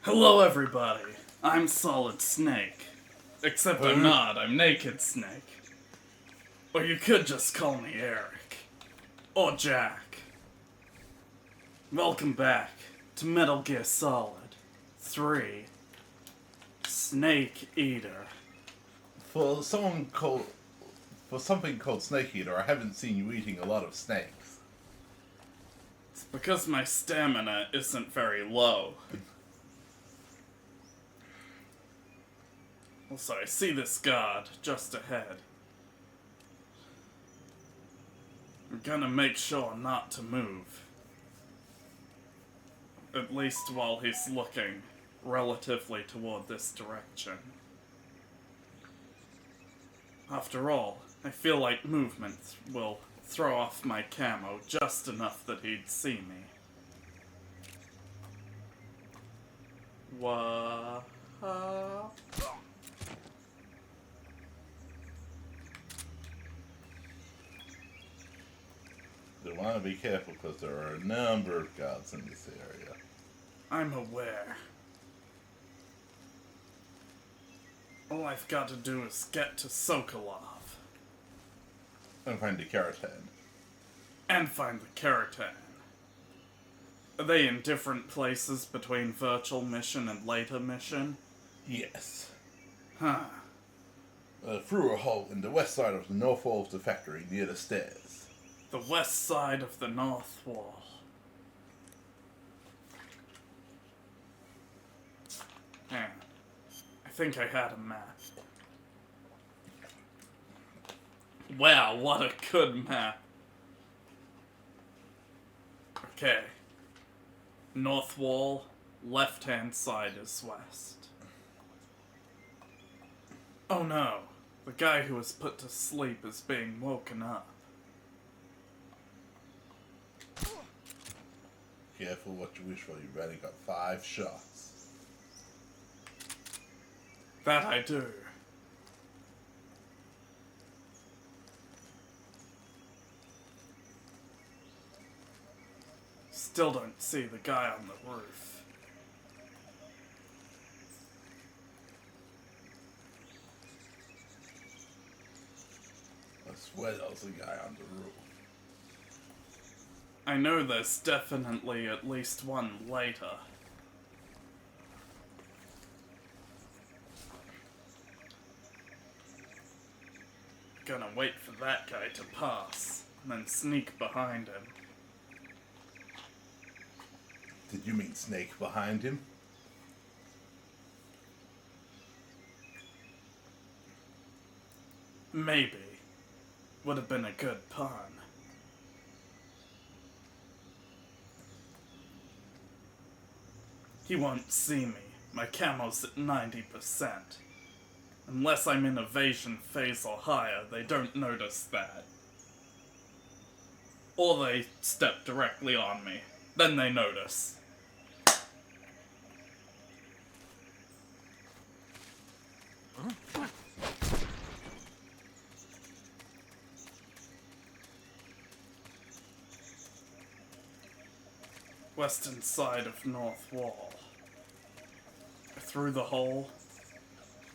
Hello everybody, I'm Solid Snake. Except I'm not, I'm Naked Snake. Or you could just call me Eric. Or Jack. Welcome back to Metal Gear Solid 3 Snake Eater. For something called Snake Eater, I haven't seen you eating a lot of snakes. It's because my stamina isn't very low. Also, I see this guard just ahead. I'm gonna make sure not to move. At least while he's looking relatively toward this direction. After all, I feel like movement will throw off my camo just enough that he'd see me. Wha? You want to be careful because there are a number of guards in this area. I'm aware. All I've got to do is get to Sokolov. And find the Keratin. And find the Keratin. Are they in different places between virtual mission and later mission? Yes. Huh. Through a hole in the west side of the north wall of the factory near the stairs. The west side of the north wall. Hang on. I think I had a map. Wow, what a good map. Okay. North wall, left-hand side is west. Oh no. The guy who was put to sleep is being woken up. Careful what you wish for, you've already got 5 shots. That I do. Still don't see the guy on the roof. I swear there was a guy on the roof. I know there's definitely at least one later. Gonna wait for that guy to pass, and then sneak behind him. Did you mean Snake behind him? Maybe. Would have been a good pun. He won't see me. My camo's at 90%. Unless I'm in evasion phase or higher, they don't notice that. Or they step directly on me. Then they notice. Western side of north wall. Through the hole.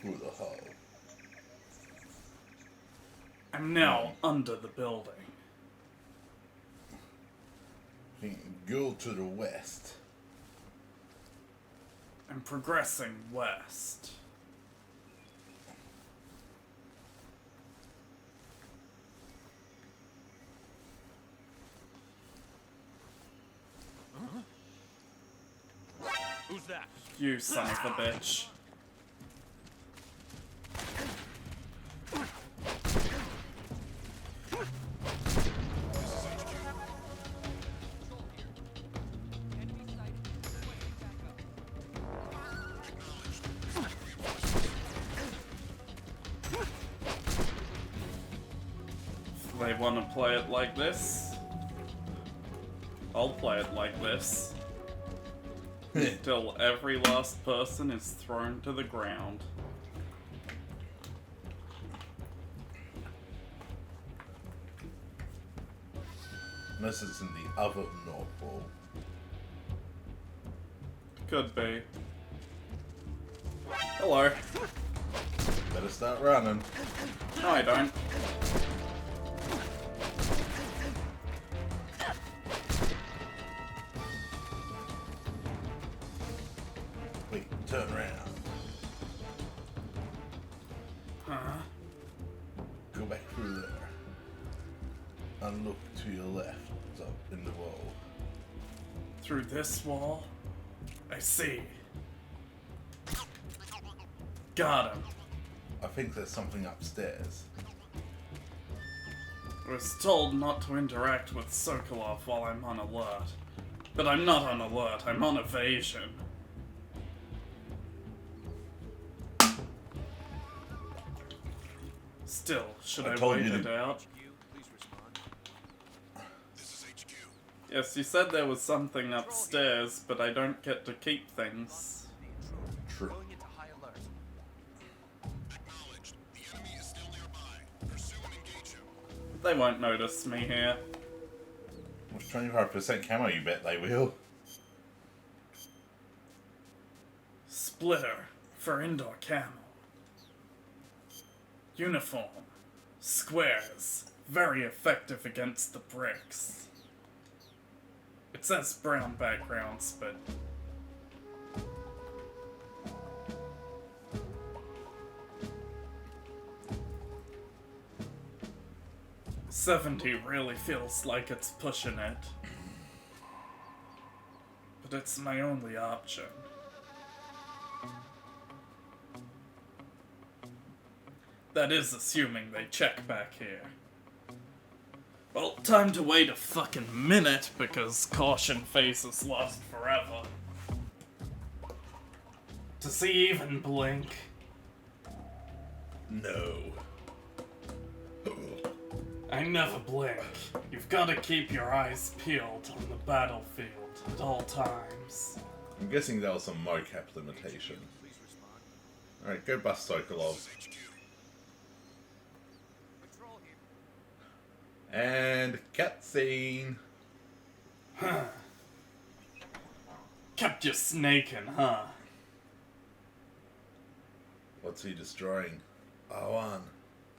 Through the hole. I'm now under the building. Go to the west. I'm progressing west. Who's that? You son of a bitch. If they want to play it like this, I'll play it like this. Until every last person is thrown to the ground. Unless it's in the other North Pole. Could be. Hello. Better start running. No, I don't. Wait, turn around. Huh? Go back through there. And look to your left. It's up in the wall. Through this wall? I see. Got him. I think there's something upstairs. I was told not to interact with Sokolov while I'm on alert. But I'm not on alert, I'm on evasion. Still, should I told wait you it to- out? Yes, you said there was something upstairs, but I don't get to keep things. True. Going into high alert. Acknowledged. The enemy is still nearby. Pursue and engage him. They won't notice me here. With 25% camo, you bet they will. Splitter for indoor camo. Uniform. Squares. Very effective against the bricks. It says brown backgrounds, but... $70 really feels like it's pushing it. But it's my only option. That is assuming they check back here. Well, time to wait a fucking minute because Caution Face is lost forever. Does he even blink? No. I never blink. You've got to keep your eyes peeled on the battlefield at all times. I'm guessing that was some mocap limitation. Alright, go bust Sokolov. HQ. Patrol here. And cutscene. Huh. Kept you snaking, huh? What's he destroying? R1.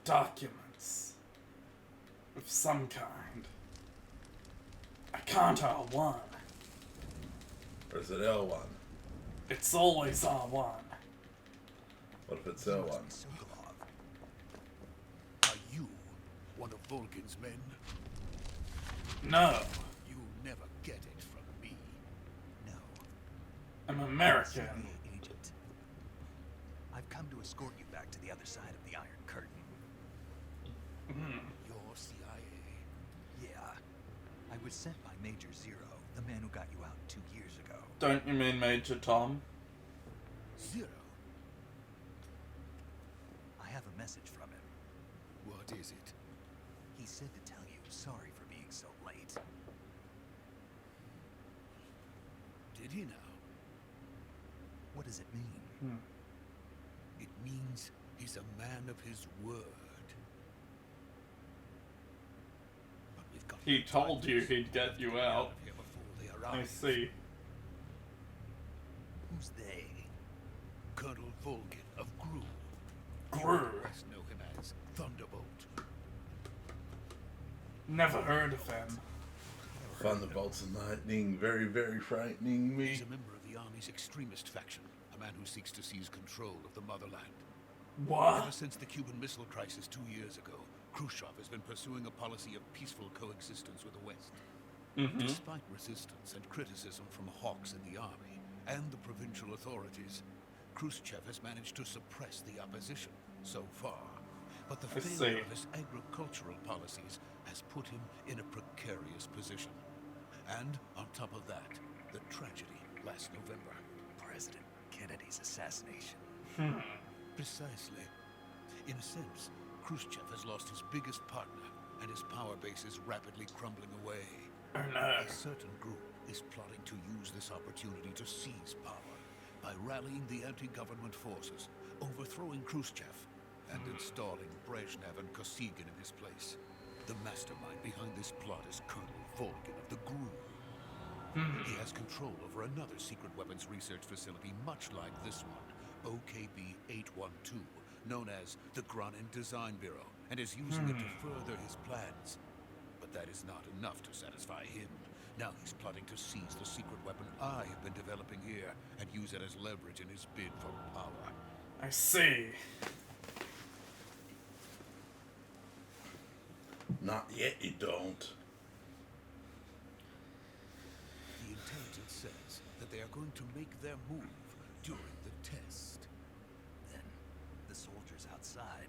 Documents. Of some kind. I can't R1. Or is it L1? It's always R1. What if it's L1? Sokolov, are you one of Vulcan's men? No, You'll never get it from me. No. I'm American. CIA agent. I've come to escort you back to the other side of the Iron Curtain. You're CIA. Yeah. I was sent by Major Zero, the man who got you out 2 years ago. Don't you mean Major Tom? Zero. I have a message from him. What is it? He said to tell you sorry for being so late. Did he now? What does it mean? It means he's a man of his word. But we've got He no told time you to he'd get you get out. of here before they I arrive. see. Who's they? Colonel Vulcan of Gru. Grr. Let's know him as Thunderbolt. Never heard of him. Thunderbolts and lightning, very, very frightening me. He's a member of the Army's extremist faction, a man who seeks to seize control of the motherland. Ever What? since the Cuban Missile Crisis 2 years ago, Khrushchev has been pursuing a policy of peaceful coexistence with the West. Despite resistance and criticism from hawks in the army and the provincial authorities, Khrushchev has managed to suppress the opposition so far. But the I failure see. of his agricultural policies has put him in a precarious position. And on top of that, the tragedy last November. President Kennedy's assassination. Precisely. In a sense, Khrushchev has lost his biggest partner, and his power base is rapidly crumbling away. Oh no. A certain group is plotting to use this opportunity to seize power by rallying the anti-government forces, overthrowing Khrushchev, and installing Brezhnev and Kosygin in his place. The mastermind behind this plot is Colonel Vulcan of the Gru. He has control over another secret weapons research facility much like this one, OKB-812, known as the Granin Design Bureau, and is using it to further his plans. But that is not enough to satisfy him. Now he's plotting to seize the secret weapon I have been developing here and use it as leverage in his bid for power. I see. Not yet, you don't. The intelligence says that they are going to make their move during the test. Then the soldiers outside.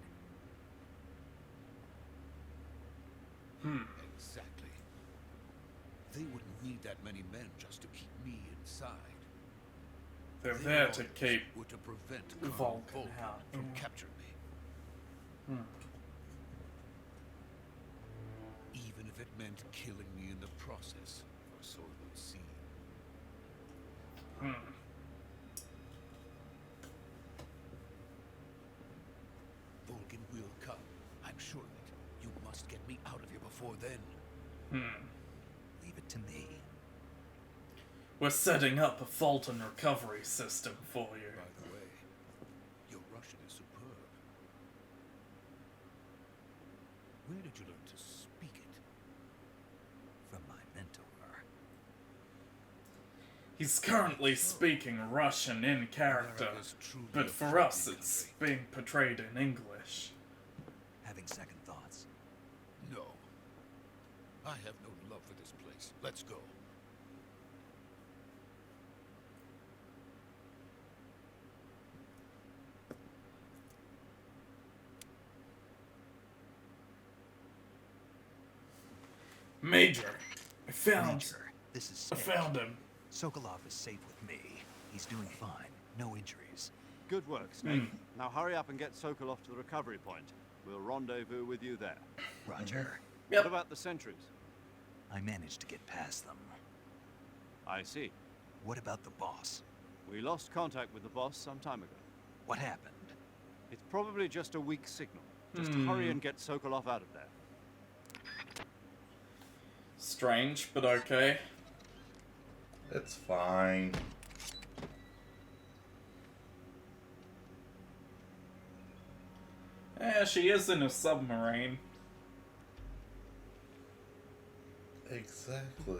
Exactly. They wouldn't need that many men just to keep me inside. They're Their there to orders keep were to prevent Vulcan Vulcan out. from capturing me. Even if it meant killing me in the process, or so it would seem. Vulcan will come. I'm sure of it. You must get me out of here before then. Leave it to me. We're setting up a fault and recovery system for you. By the way, your Russian is superb. Where did you learn to speak it? From my mentor. He's currently speaking Russian in character, America's truly but a for us friendly it's country. being portrayed in English. Having second thoughts. No. I have no love for this place. Let's go. Major, I found Major, this is I Snake. found him. Sokolov is safe with me. He's doing fine. No injuries. Good work, Snake. Now hurry up and get Sokolov to the recovery point. We'll rendezvous with you there. Roger. Yep. What about the sentries? I managed to get past them. I see. What about the boss? We lost contact with the boss some time ago. What happened? It's probably just a weak signal. Just hurry and get Sokolov out of there. Strange, but okay. It's fine. Yeah, she is in a submarine. Exactly.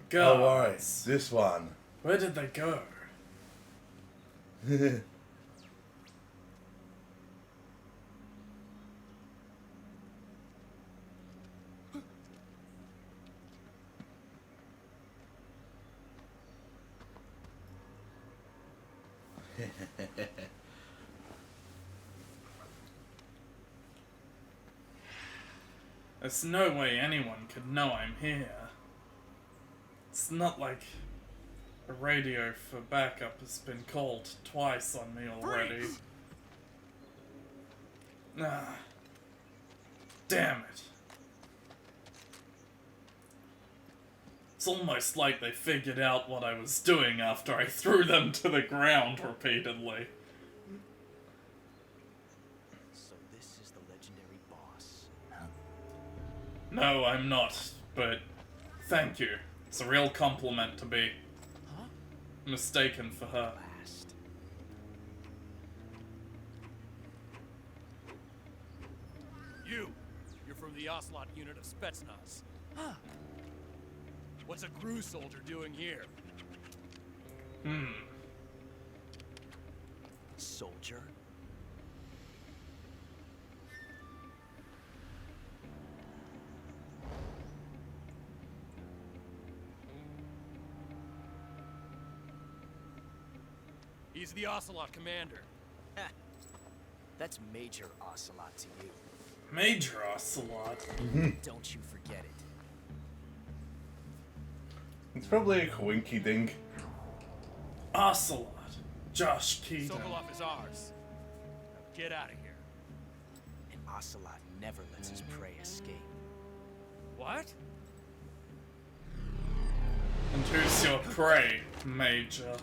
Go. Oh, alright. This one. Where did they go? There's no way anyone could know I'm here. It's not like a radio for backup has been called twice on me already. Ah. Damn it. It's almost like they figured out what I was doing after I threw them to the ground repeatedly. So this is the legendary boss. No, I'm not, but thank you. It's a real compliment to be mistaken for her. Last. You're from the Ocelot unit of Spetsnaz. What's a Gru soldier doing here? Soldier? He's the Ocelot commander. That's Major Ocelot to you. Major Ocelot. Don't you forget it. It's probably a coinky dink. Ocelot. Josh Keaton. Sokolov is ours. Now get out of here. And Ocelot never lets his prey escape. What? And who's your prey, Major?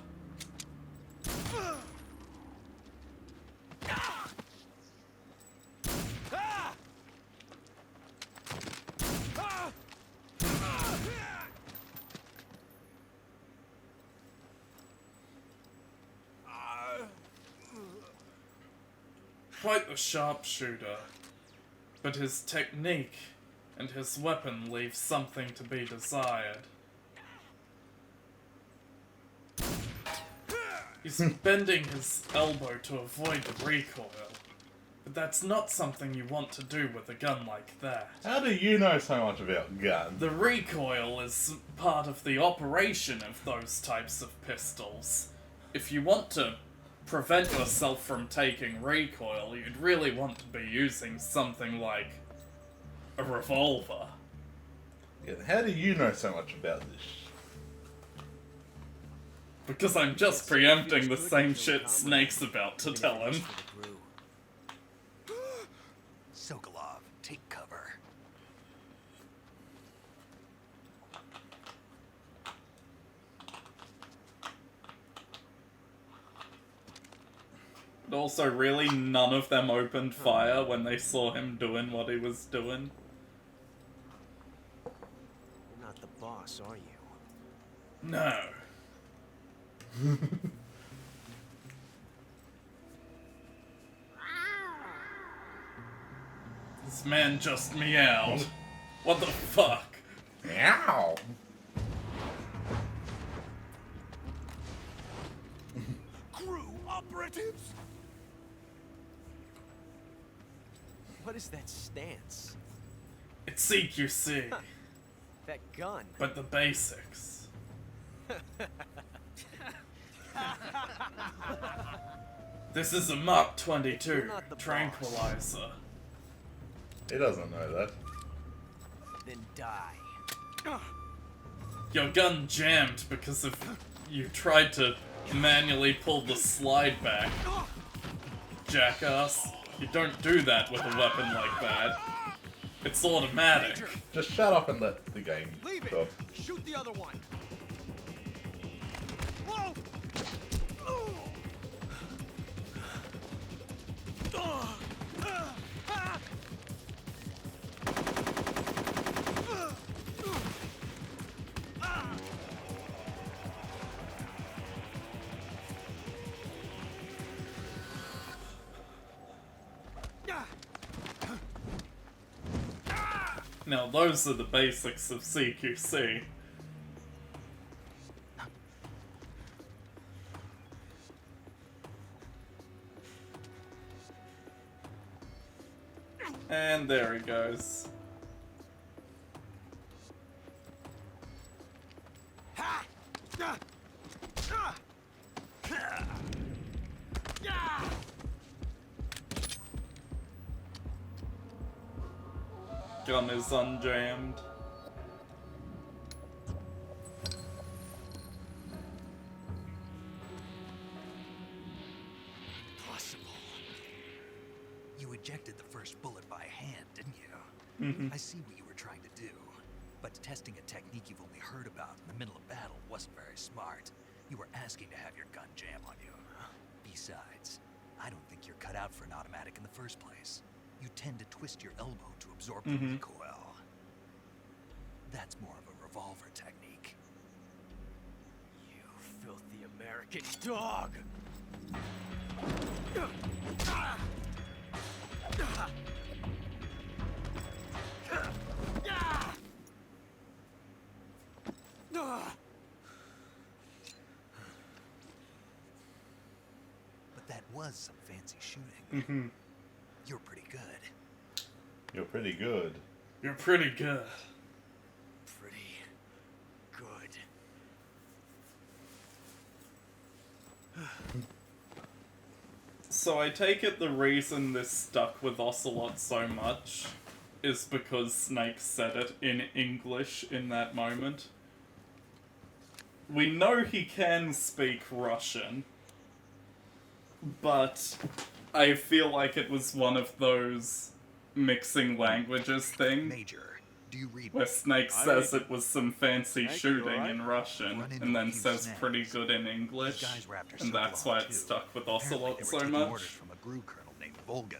quite the sharpshooter, but his technique and his weapon leave something to be desired. He's bending his elbow to avoid the recoil, but that's not something you want to do with a gun like that. How do you know so much about guns? The recoil is part of the operation of those types of pistols. If you want to prevent yourself from taking recoil, you'd really want to be using something like a revolver. Yeah, how do you know so much about this? Because I'm just preempting the same shit Snake's about to tell him. Sokolov, take cover. But also, really, none of them opened fire when they saw him doing what he was doing. You're not the boss, are you? No. This man just meowed. What the fuck? Meow! Crew operatives? What is that stance? It's CQC, That gun. but the basics. This is a Mark 22 Not the boss. tranquilizer. He doesn't know that. Then die. Your gun jammed because of you tried to manually pull the slide back. Jackass. You don't do that with a weapon like that. It's automatic. Just shut up and let the game Leave stop. it! Shoot the other one! Whoa! Now those are the basics of CQC. And there he goes. Gun is unjammed. Impossible. You ejected the first bullet by hand, didn't you? I see what you were trying to do. But testing a technique you've only heard about in the middle of battle wasn't very smart. You were asking to have your gun jam on you. Besides, I don't think you're cut out for an automatic in the first place. You tend to twist your elbow to absorb the recoil. That's more of a revolver technique. You filthy American dog! But that was some fancy shooting. You're pretty good. You're pretty good. You're pretty good. Pretty good. So I take it the reason this stuck with Ocelot so much is because Snake said it in English in that moment. We know he can speak Russian, but I feel like it was one of those mixing languages thing, Major, do you read where Snake I says read- it was some fancy Snake, you shooting alright? in Russian, Run into and a then few says snags. pretty good in English, These guys were after and that's why Sokolov, it too. stuck with Apparently Ocelot they were so taking much. orders from a GRU colonel named Volgan.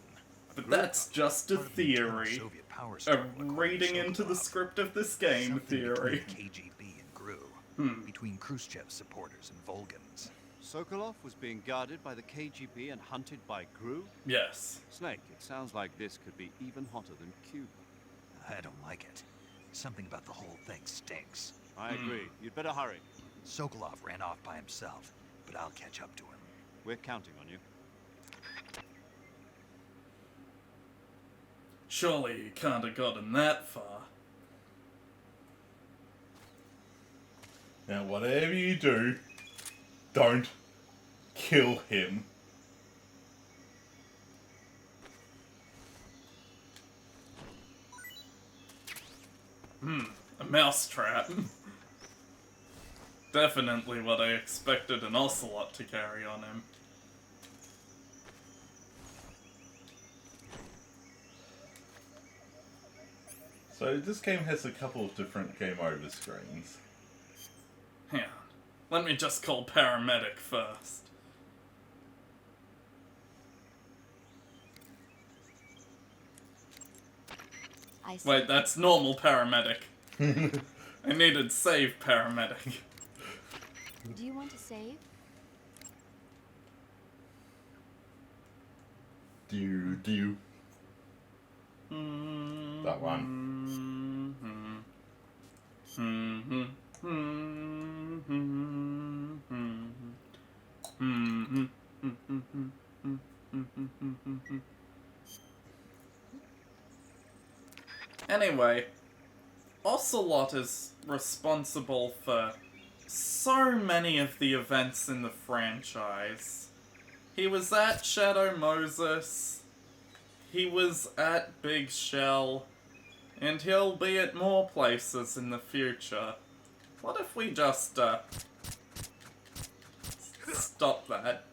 But that's just a Part of the internal theory. Soviet power A struggle, according to reading into the Sokolov. script of this game Something theory. between KGB and GRU, between Khrushchev's supporters and Volgan's. Sokolov was being guarded by the KGB and hunted by Gru? Yes. Snake, it sounds like this could be even hotter than Cuba. I don't like it. Something about the whole thing stinks. I agree. You'd better hurry. Sokolov ran off by himself, but I'll catch up to him. We're counting on you. Surely you can't have gotten that far. Now, whatever you do, don't kill him. A mousetrap. Definitely what I expected an Ocelot to carry on him. So this game has a couple of different game over screens. Hang on. Let me just call paramedic first. I see. Wait, that's normal paramedic. I needed save paramedic. Do you want to save? Do. That one. Anyway, Ocelot is responsible for so many of the events in the franchise. He was at Shadow Moses, he was at Big Shell, and he'll be at more places in the future. What if we just, stop that?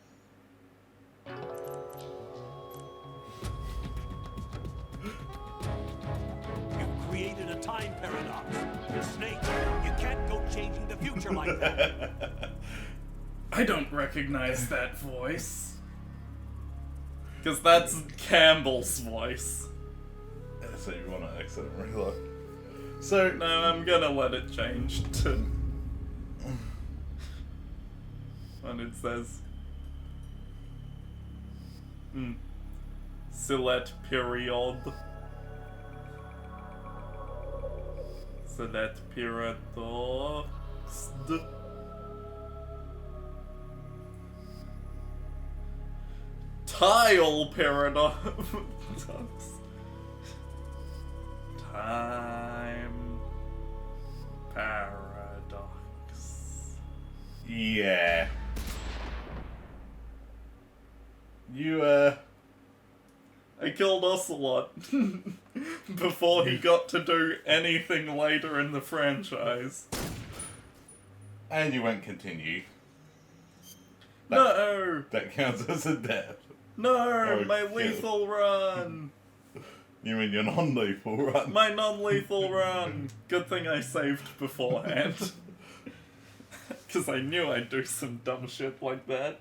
You've created a time paradox. Snake, you can't go changing the future like that. I don't recognize that voice. Because that's Campbell's voice. So you want to exit and reload. So No, I'm gonna let it change to... when it says... Silette period. Silette paradox. Tile paradox. Time paradox. yeah. I killed Ocelot before he got to do anything later in the franchise. And you won't continue. No! That counts as a death. No! Oh, My kill. lethal run! You mean your non-lethal run? My non-lethal run! Good thing I saved beforehand. Because I knew I'd do some dumb shit like that.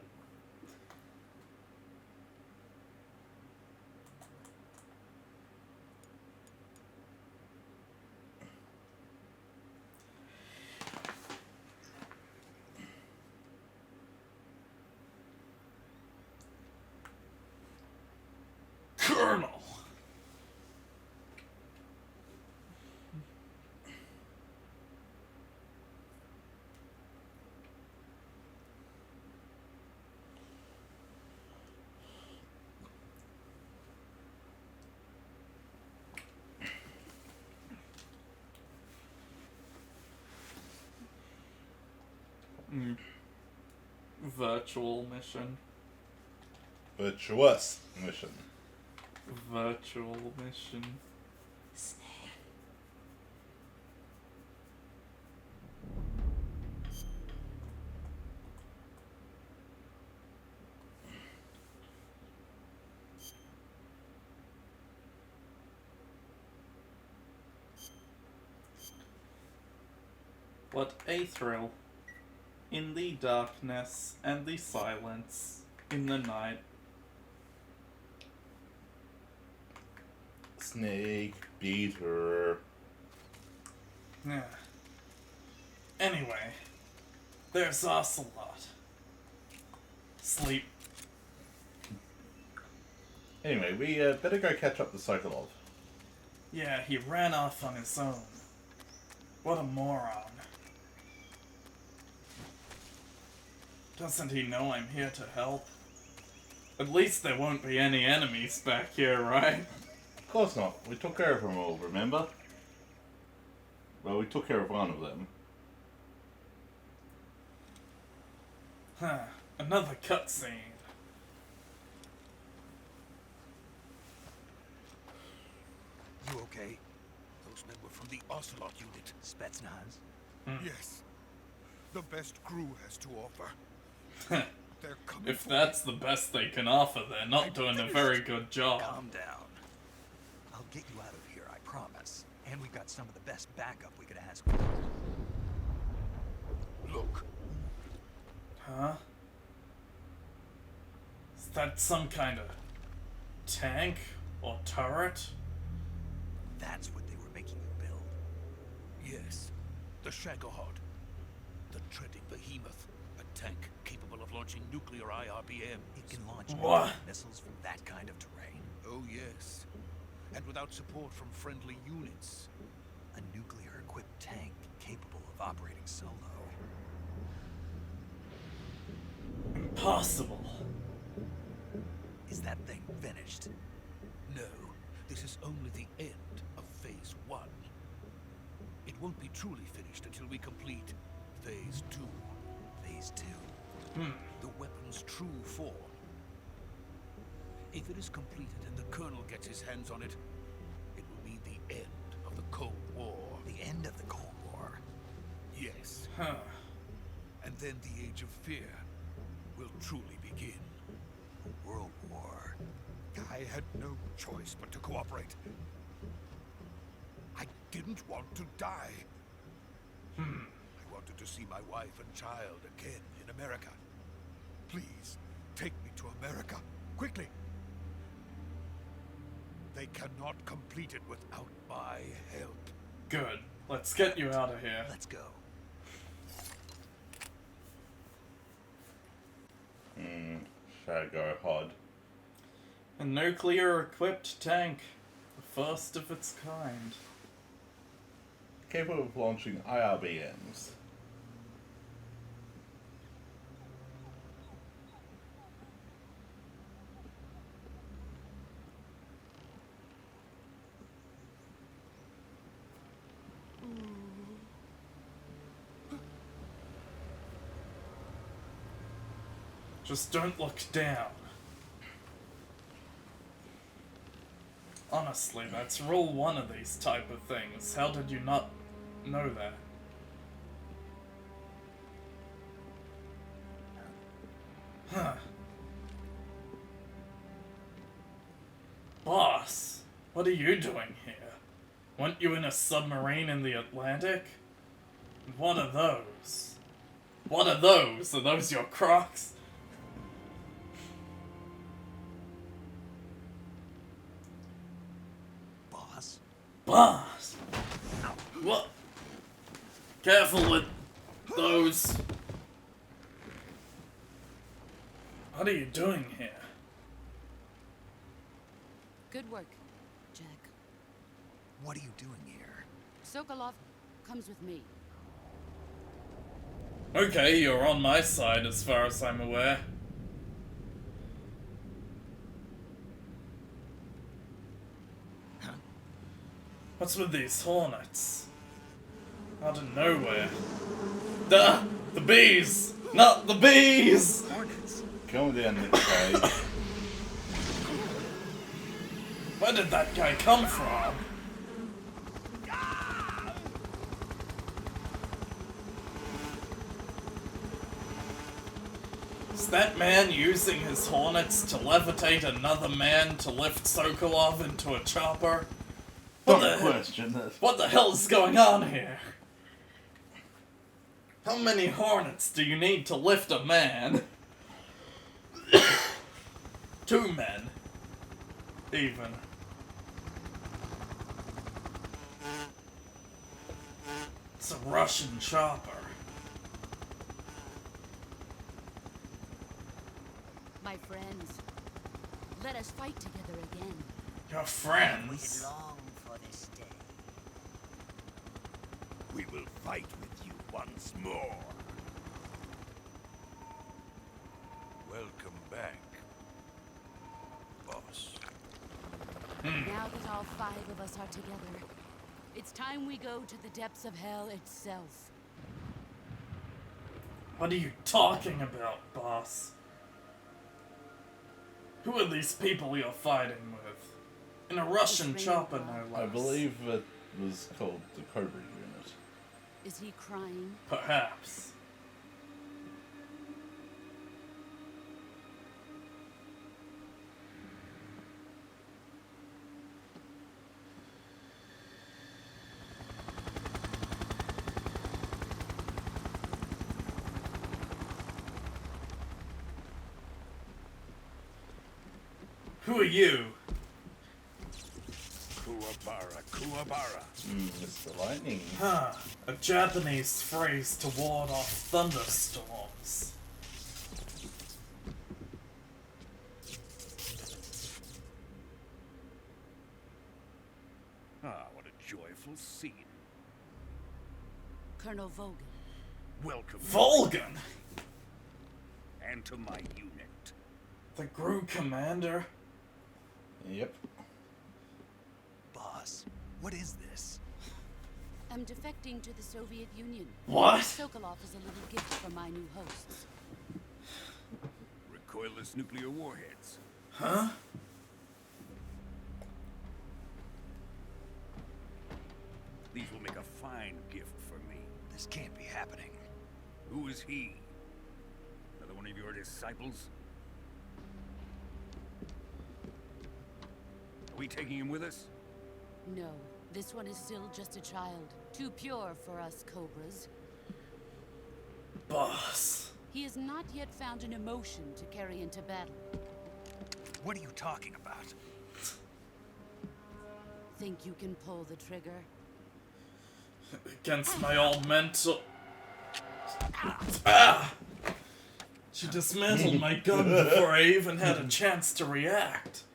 Colonel! Virtual mission. Virtuous mission. Virtual mission. What a thrill. In the darkness and the silence, in the night. Snake beater. Yeah. Anyway, there's Ocelot. Sleep. Anyway, we better go catch up to Sokolov. Yeah, he ran off on his own. What a moron. Doesn't he know I'm here to help? At least there won't be any enemies back here, right? Of course not. We took care of them all, remember? Well, we took care of one of them. Huh. Another cutscene. You okay? Those men were from the Ocelot unit. Spetsnaz? Yes. The best crew has to offer. They're coming If for that's the best they can offer, they're not doing a very good job. Calm down. I'll get you out of here, I promise. And we've got some of the best backup we could ask for. Look. Huh? Is that some kind of tank or turret? That's what they were making you build. Yes. The Shagohod. The treading behemoth. A tank capable of launching nuclear IRBM. It can launch What? missiles from that kind of terrain. Oh, yes. And without support from friendly units. A nuclear-equipped tank capable of operating solo. Impossible. Is that thing finished? No. This is only the end of Phase 1. It won't be truly finished until we complete Phase 2. Phase 2. The weapon's true form. If it is completed and the Colonel gets his hands on it, it will mean the end of the Cold War. The end of the Cold War. Yes. Huh. And then the Age of Fear will truly begin. A world war. I had no choice but to cooperate. I didn't want to die. I wanted to see my wife and child again in America. Please, take me to America, quickly. They cannot complete it without my help. Good. Let's get you out of here. Let's go. Shagohod. A nuclear-equipped tank. The first of its kind. Capable of launching IRBMs. Just don't look down. Honestly, that's rule 1 of these type of things. How did you not know that? Huh. Boss, what are you doing here? Weren't you in a submarine in the Atlantic? What are those? What are those? Are those your Crocs? Boss? Boss! What? Careful with those. What are you doing here? Good work, Jack. What are you doing here? Sokolov comes with me. Okay, you're on my side as far as I'm aware. What's with these hornets? Out of nowhere. Duh! The bees! Not the bees! Hornets. Come down this way. Where did that guy come from? Is that man using his hornets to levitate another man to lift Sokolov into a chopper? Don't question this. What the hell is going on here? How many hornets do you need to lift a man? 2 men. Even. It's a Russian chopper. My friends, let us fight together again. Your friends? long for this day. We will fight with you once more. Welcome back, boss. Now that all 5 of us are together, it's time we go to the depths of hell itself. What are you talking about, boss? Who are these people you're fighting with? In a Russian chopper, no less. I believe it was called the Cobra Unit. Is he crying? Perhaps. Who are you? Kuwabara. Mr. Lightning. Huh. A Japanese phrase to ward off thunderstorms. Ah, what a joyful scene. Colonel Vogan. Welcome. Volgan! And to my unit. The GRU commander? Yep. Boss, what is this? I'm defecting to the Soviet Union. What? Sokolov is a little gift from my new hosts. Recoilless nuclear warheads. Huh? These will make a fine gift for me. This can't be happening. Who is he? Another one of your disciples? Are we taking him with us? No, this one is still just a child. Too pure for us Cobras. Boss. He has not yet found an emotion to carry into battle. What are you talking about? Think you can pull the trigger? Against my old mental... Ah! She dismantled my gun before I even had a chance to react.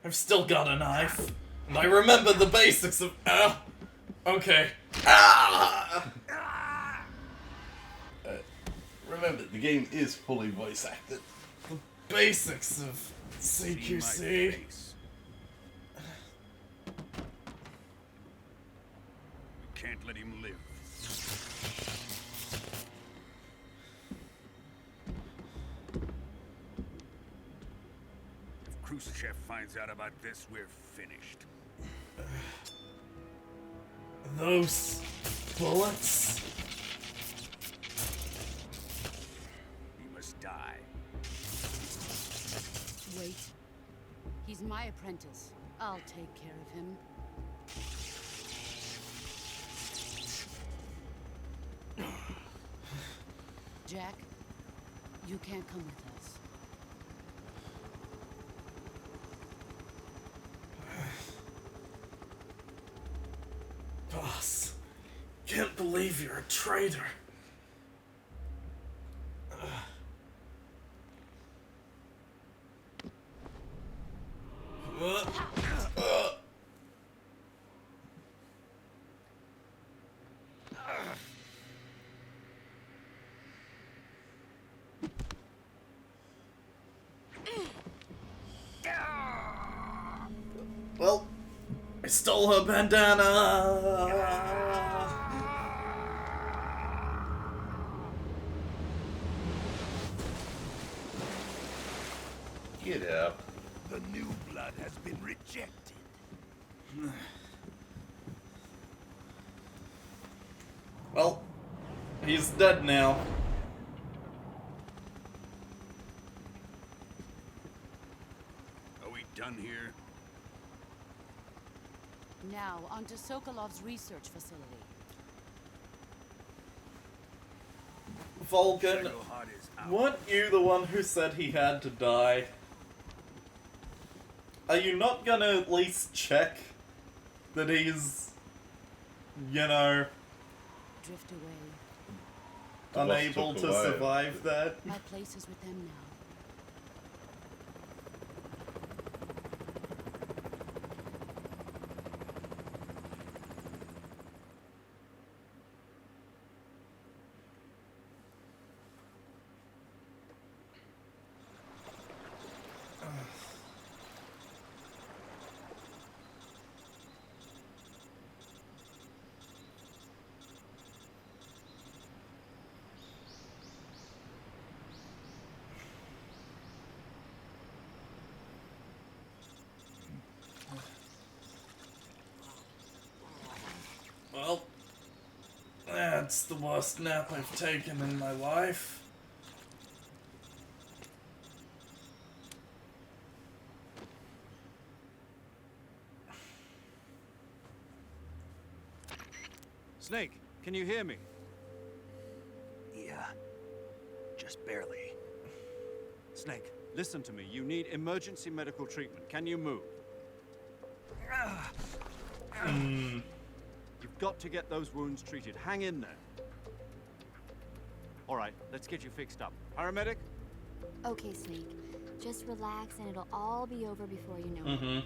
I've still got a knife, and I remember the basics of... okay. Remember, the game is fully voice acted. The basics of CQC. You can't let him live. If Khrushchev finds out about this, we're finished. Those bullets? He must die. Wait. He's my apprentice. I'll take care of him. Jack, you can't come with us. Boss, can't believe you're a traitor. Well, I stole her bandana. Get out. The new blood has been rejected. Well, he's dead now. Are we done here? Now, onto Sokolov's research facility. Volgan, weren't you the one who said he had to die? Are you not gonna at least check that he's, you know... Drift away. unable took to away. survive that. My place is with them now. Well, that's the worst nap I've taken in my life. Snake, can you hear me? Yeah. Just barely. Snake, listen to me. You need emergency medical treatment. Can you move? You've got to get those wounds treated. Hang in there. All right, let's get you fixed up. Paramedic? Okay, Snake. Just relax and it'll all be over before you know it.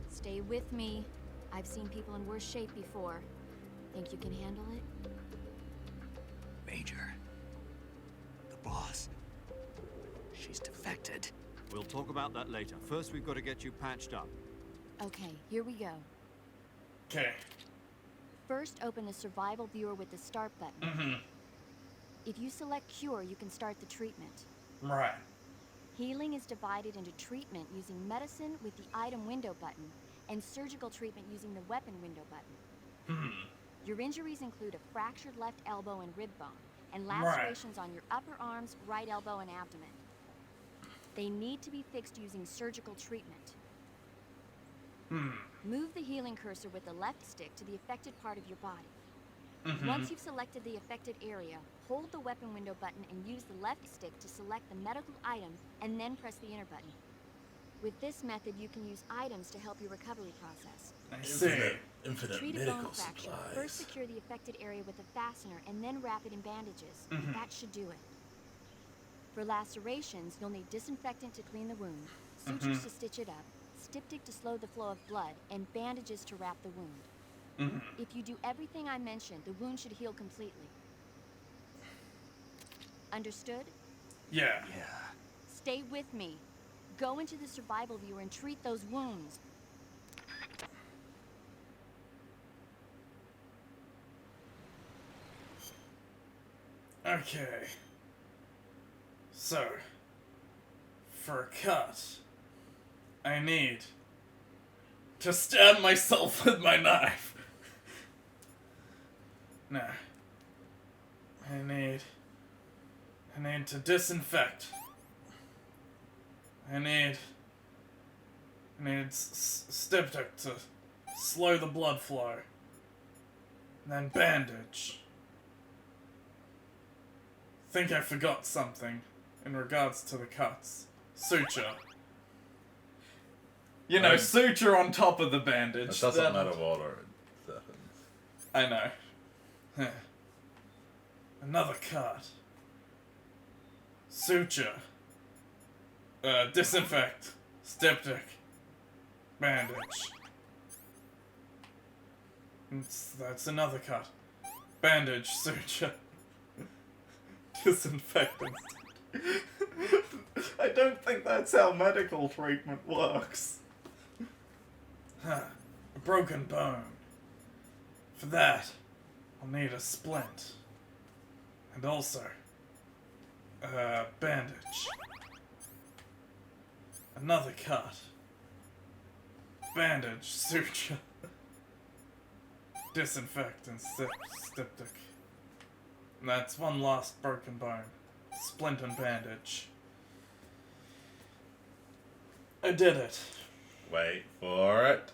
Stay with me. I've seen people in worse shape before. Think you can handle it? Major. The boss. She's defected. We'll talk about that later. First, we've got to get you patched up. Okay, here we go. Okay. First, open the survival viewer with the start button. If you select cure, you can start the treatment. Right. Healing is divided into treatment using medicine with the item window button and surgical treatment using the weapon window button. Your injuries include a fractured left elbow and rib bone and lacerations on your upper arms, right elbow, and abdomen. They need to be fixed using surgical treatment. Move the healing cursor with the left stick to the affected part of your body. Once you've selected the affected area, hold the weapon window button and use the left stick to select the medical item and then press the enter button. With this method, you can use items to help your recovery process. I see. Infinite Treat a medical bone fracture. supplies. First secure the affected area with a fastener and then wrap it in bandages. That should do it. For lacerations, you'll need disinfectant to clean the wound, sutures to stitch it up, styptic to slow the flow of blood, and bandages to wrap the wound. If you do everything I mentioned, the wound should heal completely. Understood? Yeah. Yeah. Stay with me. Go into the survival viewer and treat those wounds. Okay. So, for a cut, I need to stab myself with my knife. No. I need to disinfect. I need styptic to slow the blood flow. And then bandage. Think I forgot something in regards to the cuts. Suture. You know, suture on top of the bandage. It doesn't matter what order it happens. I know. Another cut. Suture. Disinfect. Styptic. Bandage. That's another cut. Bandage. Suture. Disinfectant. I don't think that's how medical treatment works. A broken bone. For that, I'll need a splint. And also, a bandage. Another cut. Bandage, suture. Disinfectant, styptic. And that's one last broken bone. Splint and bandage. I did it. Wait for it.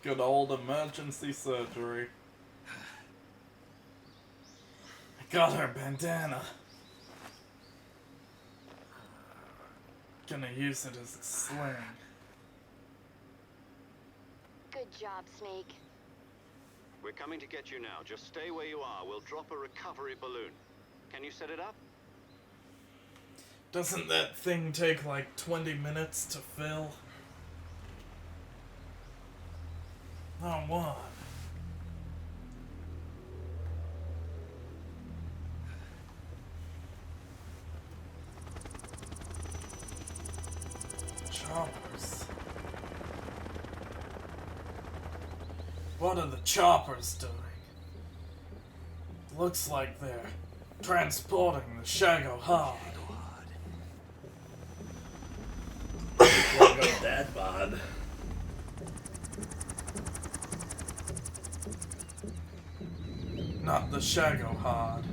Good old emergency surgery. I got her bandana. Gonna use it as a sling. Good job, Snake. We're coming to get you now. Just stay where you are. We'll drop a recovery balloon. Can you set it up? Doesn't that thing take like 20 minutes to fill? Oh, what? Choppers. What are the choppers doing? Looks like they're transporting the Shago Hard. Can't go that bad. Not the Shago Hard.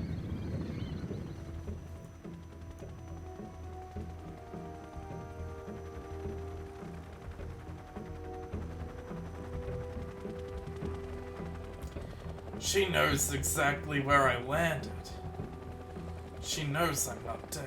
She knows exactly where I landed. She knows I'm not dead.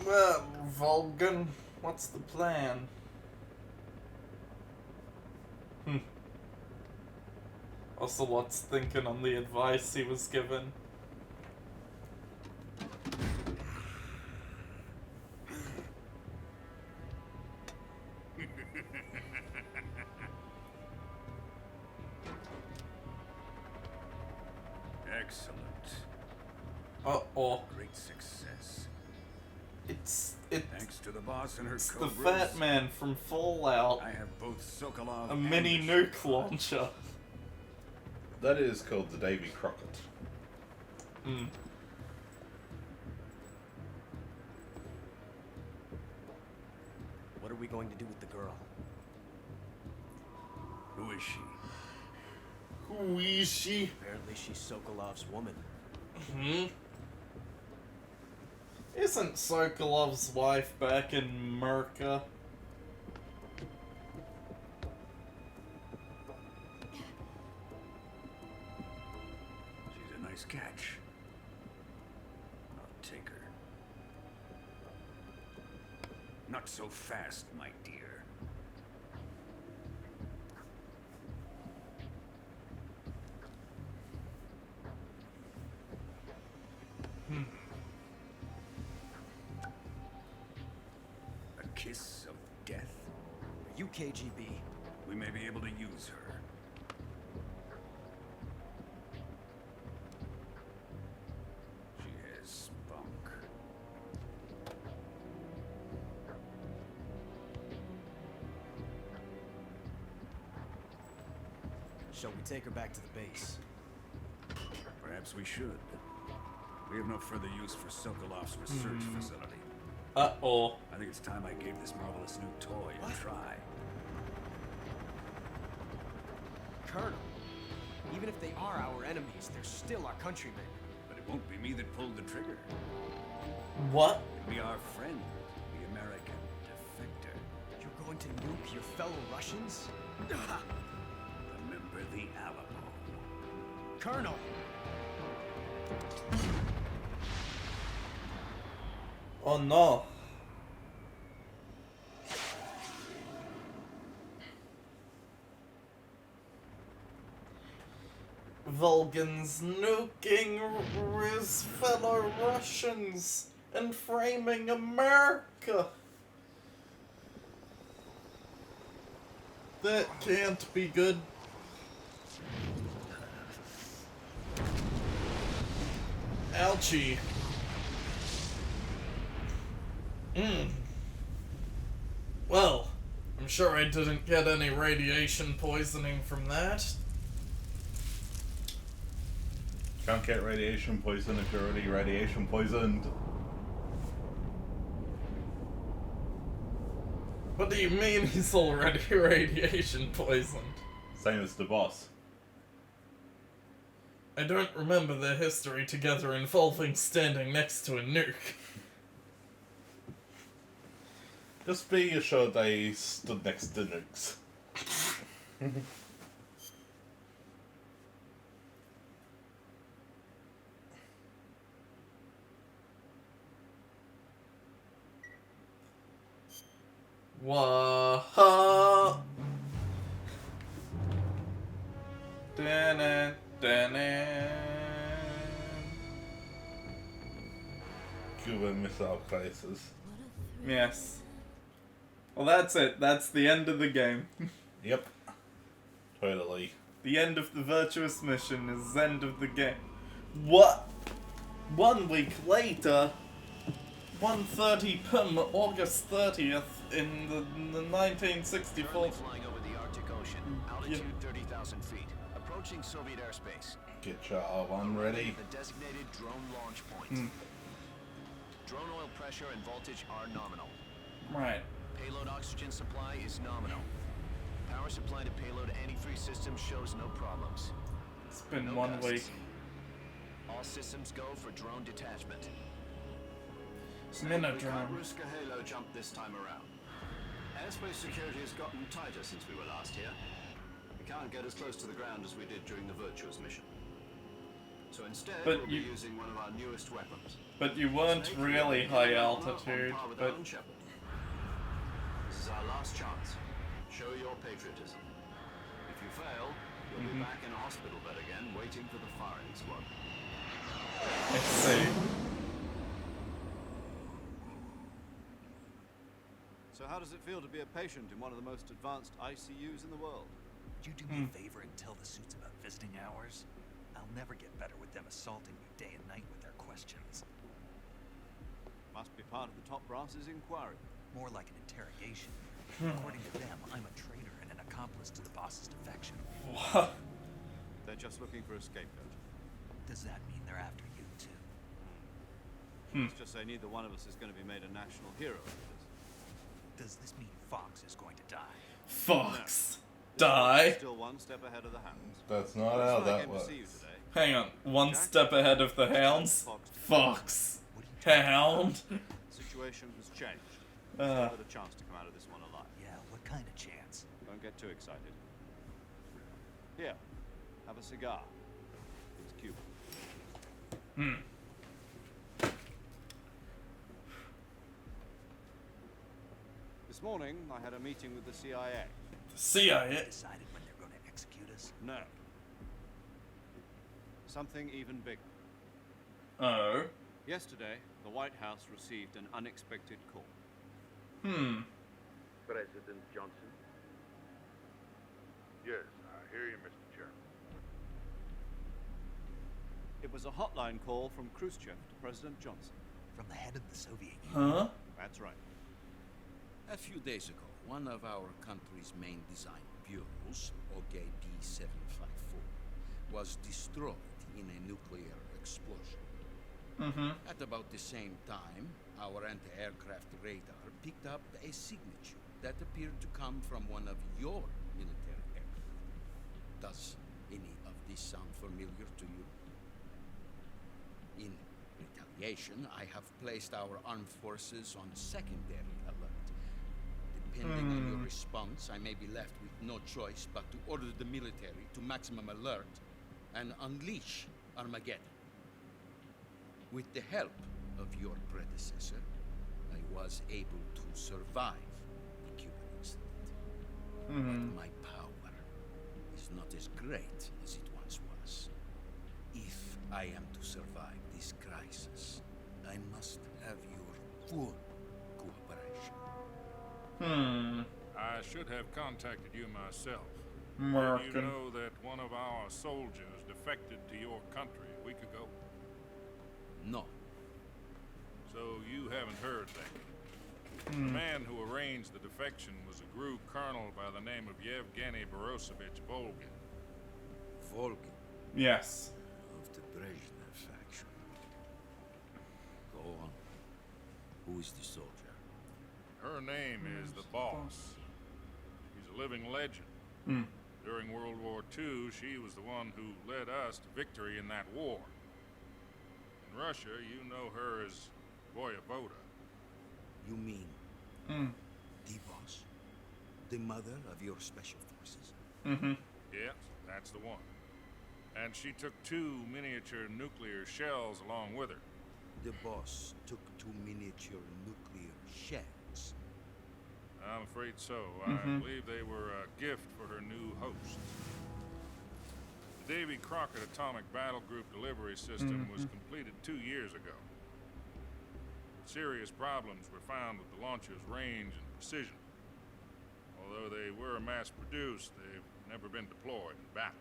Well, Vulcan, what's the plan? Ocelot's thinking on the advice he was given. Excellent. Uh-oh. Great success. It's Thanks to the boss and her the cobras, Fat Man from Fallout. I have both Sokolov A and mini-nuke launcher. That is called the Davy Crockett. What are we going to do with the girl? Who is she? Who is she? Apparently she's Sokolov's woman. Isn't Sokolov's wife back in Merca? She's a nice catch. I'll take her. Not so fast, my dear. A kiss of death? Are you KGB? We may be able to use her. She has spunk. Shall we take her back to the base? Perhaps we should. We have no further use for Sokolov's research facility. Uh-oh. I think it's time I gave this marvelous new toy a try. Colonel, even if they are our enemies, they're still our countrymen. But it won't be me that pulled the trigger. What? It'll be our friend, the American defector. You're going to nuke your fellow Russians? Remember the Alamo. Colonel! Oh no. Vulcan's nuking his fellow Russians and framing America. That can't be good. Ouchie. Well, I'm sure I didn't get any radiation poisoning from that. Can't get radiation poison if you're already radiation poisoned. What do you mean he's already radiation poisoned? Same as the boss. I don't remember their history together involving standing next to a nuke. Just be assured they stood next to nukes. Wah-ha! Da-na, da-na. Cuban Missile Crisis. Yes. Well, that's it. That's the end of the game. Yep. Totally. The end of the virtuous mission is the end of the game. What? 1 week later, 1:30 p.m. August 30th in the 1964. Flying over the Arctic Ocean, altitude 30,000 feet, approaching Soviet airspace. Get your R1 ready. The designated drone launch point. Drone oil pressure and voltage are nominal. Right. Payload oxygen supply is nominal. Power supply to payload antifreeze system shows no problems. It's been No 1 gusts. week. All systems go for drone detachment. Minute We drone. can't risk a halo jump this time around. Airspace security has gotten tighter since we were last here. We can't get as close to the ground as we did during the Virtuous mission. So instead, But we'll you- be using one of our newest weapons. But you weren't Snake really Eater, high on par altitude, with our but own Shepherd. This is our last chance. Show your patriotism. If you fail, you'll be back in a hospital bed again, waiting for the firing squad. let's see. So how does it feel to be a patient in one of the most advanced ICUs in the world? Would you do me a favor and tell the suits about visiting hours? I'll never get better with them assaulting me day and night with their questions. Must be part of the top brass's inquiry. More like an interrogation. According to them, I'm a traitor and an accomplice to the boss's defection. What? They're just looking for a scapegoat. Does that mean they're after you too? Let's just say neither one of us is going to be made a national hero of this. Does this mean Fox is going to die? Fox. Die? Still one step ahead of the hounds. That's not That's how why I that came to works. see you today. Hang on. 1 step ahead of the hounds? Fox. Hound? Situation has changed. Uh. Still had a chance to come out of this one alive. Yeah, what kind of chance? Don't get too excited. Here, have a cigar. It's Cuban. This morning, I had a meeting with the CIA. The CIA? Decided when they're going to execute us? No. Something even bigger. Oh. Yesterday, the White House received an unexpected call. President Johnson. Yes, I hear you, Mr. Chairman. It was a hotline call from Khrushchev to President Johnson. From the head of the Soviet Union? Huh? That's right. A few days ago, one of our country's main design bureaus, OKD-754, was destroyed in a nuclear explosion. At about the same time, our anti-aircraft radar picked up a signature that appeared to come from one of your military aircraft. Does any of this sound familiar to you? In retaliation, I have placed our armed forces on secondary alert. Depending on your response, I may be left with no choice but to order the military to maximum alert and unleash Armageddon. With the help of your predecessor, I was able to survive the Cuban incident. But my power is not as great as it once was. If I am to survive this crisis, I must have your full cooperation. I should have contacted you myself. Did you American. know that one of our soldiers defected to your country a week ago? No. So you haven't heard that. The man who arranged the defection was a GRU colonel by the name of Yevgeny Borosovich Volgin. Volgin? Yes. Of the Brezhnev faction. Go on. Who is the soldier? Her name is the Boss. She's a living legend. During World War II, she was the one who led us to victory in that war. In Russia, you know her as Voyevoda. You mean the Boss? The mother of your special forces? Yes, that's the one. And she took 2 miniature nuclear shells along with her. The Boss took 2 miniature nuclear shells. I'm afraid so. I believe they were a gift for her new host. The Davy Crockett Atomic Battle Group delivery system was completed 2 years ago. Serious problems were found with the launcher's range and precision. Although they were mass-produced, they've never been deployed in battle.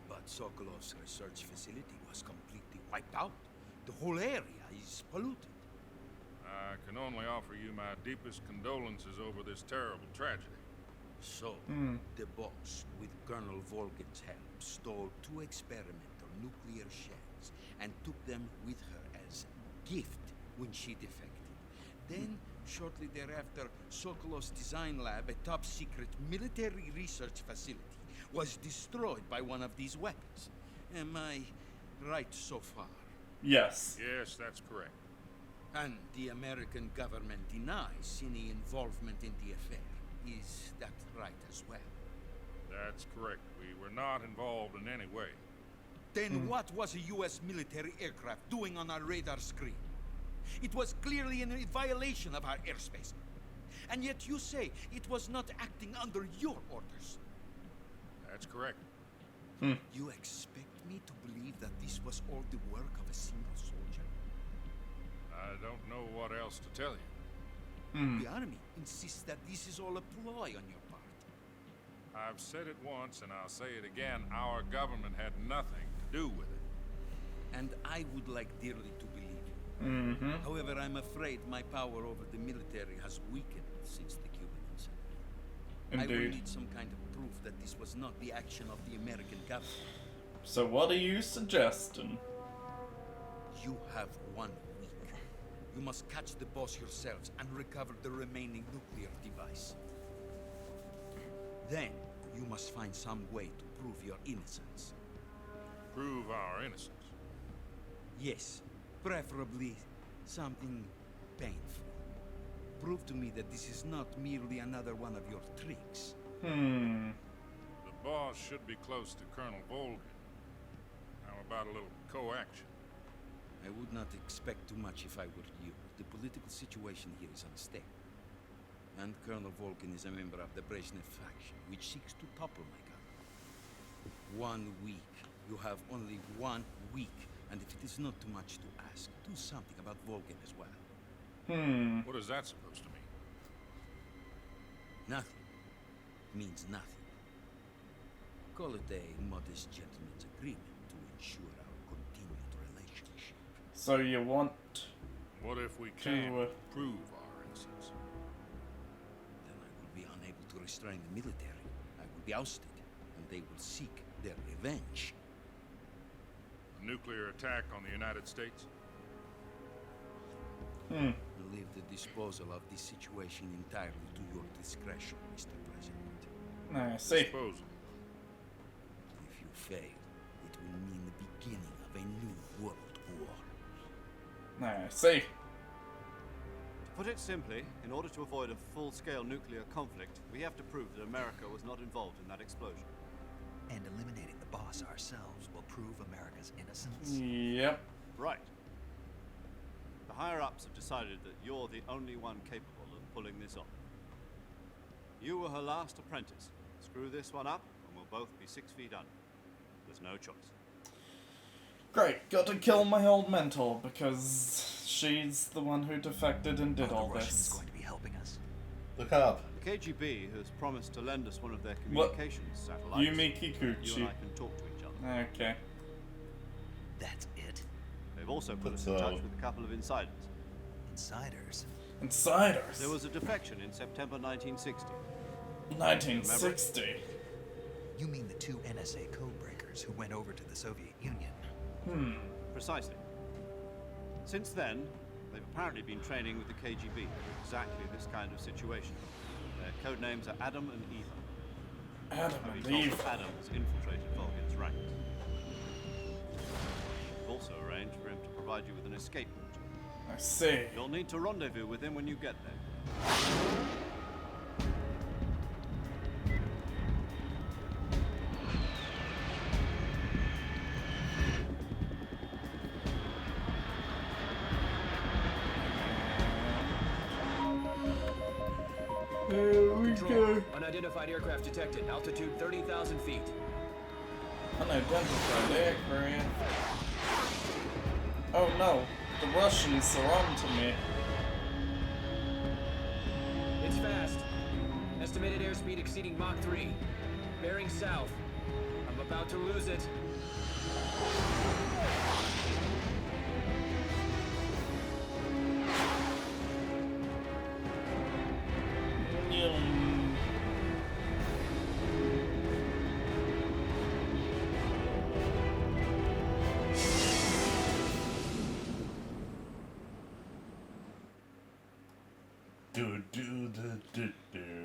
But Sokolov's research facility was completely wiped out. The whole area is polluted. I can only offer you my deepest condolences over this terrible tragedy. So, the Boss, with Colonel Volgin's help, stole 2 experimental nuclear shells and took them with her as gift when she defected. Then, shortly thereafter, Sokolov's design lab, a top-secret military research facility, was destroyed by one of these weapons. Am I right so far? Yes. Yes, that's correct. And the American government denies any involvement in the affair. Is that right as well? That's correct. We were not involved in any way. Then what was a U.S. military aircraft doing on our radar screen? It was clearly in violation of our airspace. And yet you say it was not acting under your orders. That's correct. You expect me to believe that this was all the work of a single soldier? I don't know what else to tell you. The army insists that this is all a ploy on your part. I've said it once and I'll say it again. Our government had nothing to do with it. And I would like dearly to believe you. However, I'm afraid my power over the military has weakened since the Cuban incident. I will need some kind of proof that this was not the action of the American government. So what are you suggesting? You have 1 week. You must catch the Boss yourselves and recover the remaining nuclear device. Then, you must find some way to prove your innocence. Prove our innocence? Yes, preferably something painful. Prove to me that this is not merely another one of your tricks. The Boss should be close to Colonel Volgin. How about a little co-action? I would not expect too much if I were you. The political situation here is unstable. And Colonel Volgin is a member of the Brezhnev faction, which seeks to topple my government. 1 week. You have only 1 week. And if it is not too much to ask, do something about Volgin as well. What is that supposed to mean? Nothing. Means nothing. Call it a modest gentleman's agreement to ensure our continued relationship. So you want... What if we can't prove our innocence? Then I will be unable to restrain the military. I will be ousted, and they will seek their revenge. A nuclear attack on the United States? I leave the disposal of this situation entirely to your discretion, Mr. President. I see. Disposal. If you fail, it will mean the beginning of a new world war. I see. To put it simply, in order to avoid a full-scale nuclear conflict, we have to prove that America was not involved in that explosion. And eliminating the Boss ourselves will prove America's innocence? Yep. Right. The higher-ups have decided that you're the only one capable of pulling this off. You were her last apprentice. Screw this one up, and we'll both be 6 feet under. There's no choice. Great, got to kill my old mentor, because she's the one who defected and did all the Russians this. going to be helping us? Look up. The KGB has promised to lend us one of their communications satellites. Yumi Kikuchi. You and I can talk to each other. Okay. That's it? They've also put us in touch with a couple of insiders. Insiders? Insiders? There was a defection in September 1960. 1960? You mean the 2 NSA codebreakers who went over to the Soviet Union? Precisely. Since then, they've apparently been training with the KGB for exactly this kind of situation. Their code names are Adam and Eva. Adam I've and been told Eva. that Adam has infiltrated Volgin's ranks. We've also arranged for him to provide you with an escape route. I see. You'll need to rendezvous with him when you get there. There we go. Unidentified aircraft detected. Altitude 30,000 feet. Unidentified aircraft. Oh no, the Russians are on to me. It's fast. Estimated airspeed exceeding Mach 3. Bearing south. I'm about to lose it.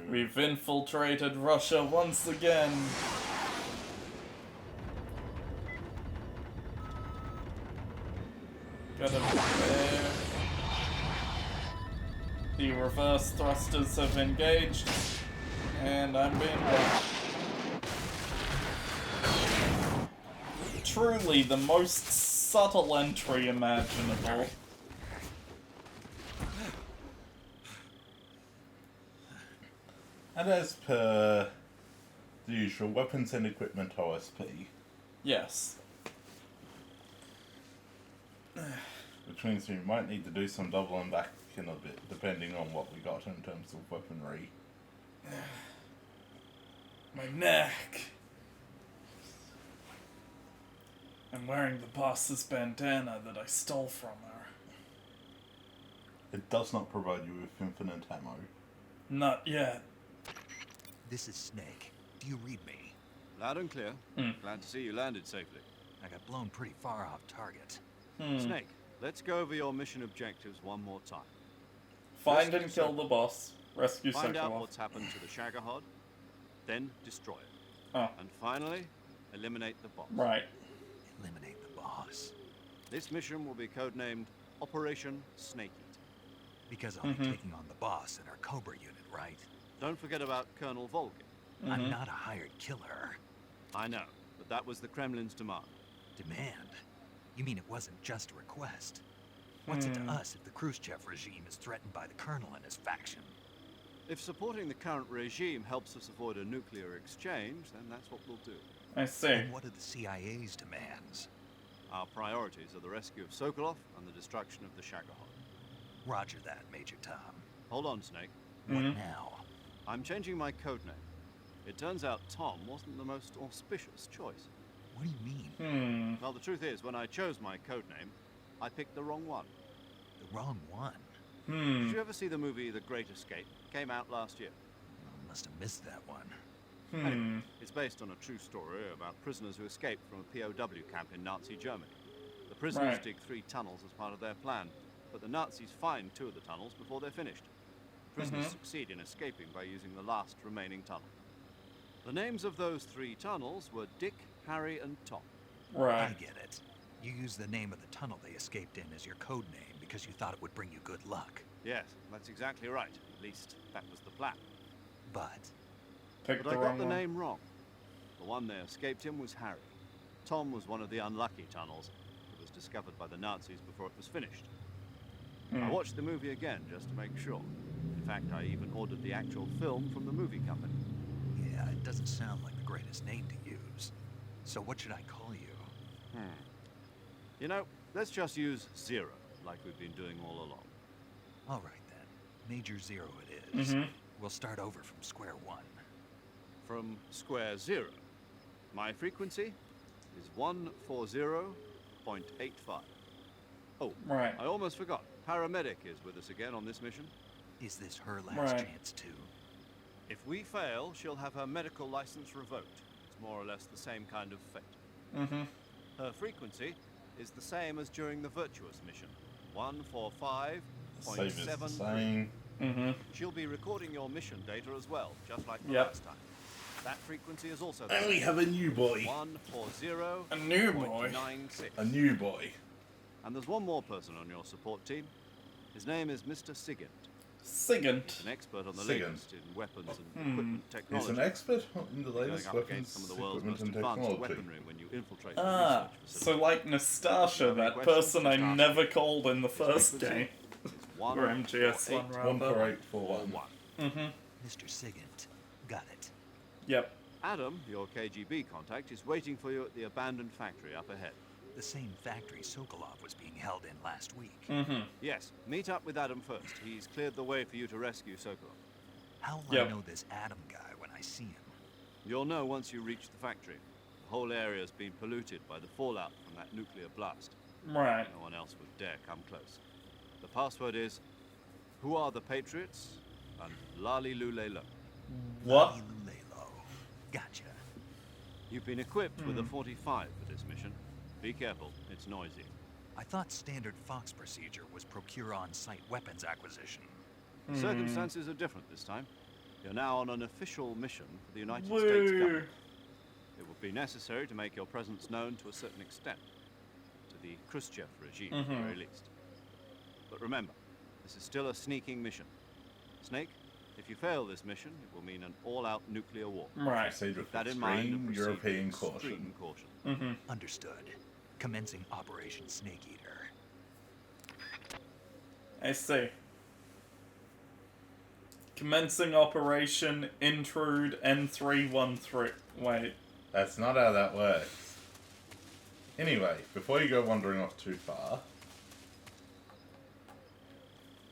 We've infiltrated Russia once again. Gotta be there. The reverse thrusters have engaged, and I'm being blocked. Truly the most subtle entry imaginable. And as per the usual, weapons and equipment OSP. Yes. Which means we might need to do some doubling back in a bit, depending on what we got in terms of weaponry. My neck. I'm wearing the boss's bandana that I stole from her. It does not provide you with infinite ammo. Not yet. This is Snake. Do you read me? Loud and clear. Glad to see you landed safely. I got blown pretty far off target. Snake, let's go over your mission objectives one more time. Find and kill the boss. Rescue Find out Sokolov. what's happened to the Shagohod, then destroy it. Oh. And finally, eliminate the boss. Right. Eliminate the boss. This mission will be codenamed Operation Snake Eater. Because I'll be taking on the boss in our Cobra unit, right? Don't forget about Colonel Volgin. I'm not a hired killer. I know, but that was the Kremlin's demand. Demand? You mean it wasn't just a request? What's it to us if the Khrushchev regime is threatened by the Colonel and his faction? If supporting the current regime helps us avoid a nuclear exchange, then that's what we'll do. I see. And what are the CIA's demands? Our priorities are the rescue of Sokolov and the destruction of the Shagohod. Roger that, Major Tom. Hold on, Snake. What now? I'm changing my codename. It turns out Tom wasn't the most auspicious choice. What do you mean? Well, the truth is, when I chose my codename, I picked the wrong one. The wrong one? Did you ever see the movie The Great Escape? Came out last year. I must have missed that one. Anyway, it's based on a true story about prisoners who escaped from a POW camp in Nazi Germany. The prisoners dig 3 tunnels as part of their plan, but the Nazis find 2 of the tunnels before they're finished. The prisoners succeed in escaping by using the last remaining tunnel. The names of those 3 tunnels were Dick, Harry, and Tom. Right. I get it. You used the name of the tunnel they escaped in as your code name because you thought it would bring you good luck. Yes, that's exactly right. At least, that was the plan. But I got the name wrong. The one they escaped in was Harry. Tom was one of the unlucky tunnels that was discovered by the Nazis before it was finished. I watched the movie again just to make sure. In fact, I even ordered the actual film from the movie company. yeah, it doesn't sound like the greatest name to use. So what should I call you? You know, let's just use Zero, like we've been doing all along. All right then. Major Zero it is. We'll start over from square one. From square 0. My frequency is 140.85. Oh, right. I almost forgot. Paramedic is with us again on this mission. Is this her last chance too? If we fail, she'll have her medical license revoked. It's more or less the same kind of fate. Mm-hmm. Her frequency is the same as during the Virtuous mission. 145.73. Mm-hmm. She'll be recording your mission data as well, just like the Yep. last time. That frequency is also the And we same. have a new boy. 140. A new boy. 96. A new boy. And there's one more person on your support team. His name is Mr. Sigint. Sigint. He's an expert on the Sigint. latest in weapons and equipment He's technology. an expert in the Going latest up weapons, against some of the world's equipment, most and advanced technology. weaponry when you infiltrate the Ah, research so facility. like Nastasha, that questions? person I Just ask never me. called in the first frequency game. is Or MGS1 rather. 14841. Mm-hmm. Mr. Sigint. Got it. Yep. Adam, your KGB contact, is waiting for you at the abandoned factory up ahead. The same factory Sokolov was being held in last week. Mm-hmm. Yes, meet up with Adam first. He's cleared the way for you to rescue Sokolov. How will Yep. I know this Adam guy when I see him? You'll know once you reach the factory. The whole area's been polluted by the fallout from that nuclear blast. Right. No one else would dare come close. The password is, "Who are the Patriots?" and Lali Lulelo. What? Lulelo. Gotcha. You've been equipped with a 45 for this mission. Be careful, it's noisy. I thought standard Fox procedure was procure on-site weapons acquisition. The circumstances are different this time. You're now on an official mission for the United Woo. States government. It would be necessary to make your presence known to a certain extent. To the Khrushchev regime, at the very least. But remember, this is still a sneaking mission. Snake, if you fail this mission, it will mean an all-out nuclear war. Right. Proceed with Keep that in mind and extreme proceed European with extreme caution. caution. Mm-hmm. Understood. Commencing Operation Snake Eater. I see. Commencing Operation Intrude N313. Wait. That's not how that works. Anyway, before you go wandering off too far,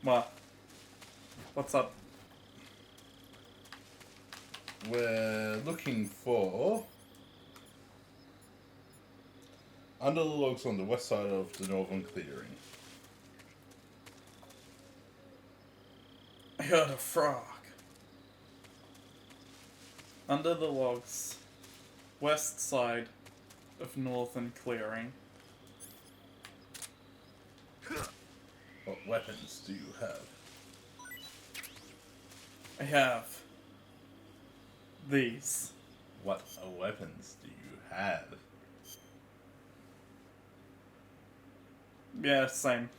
What? What's up? we're looking for under the logs on the west side of the northern clearing. I heard a frog. Under the logs, west side of northern clearing. What weapons do you have? I have these. What weapons do you have? Yeah, same.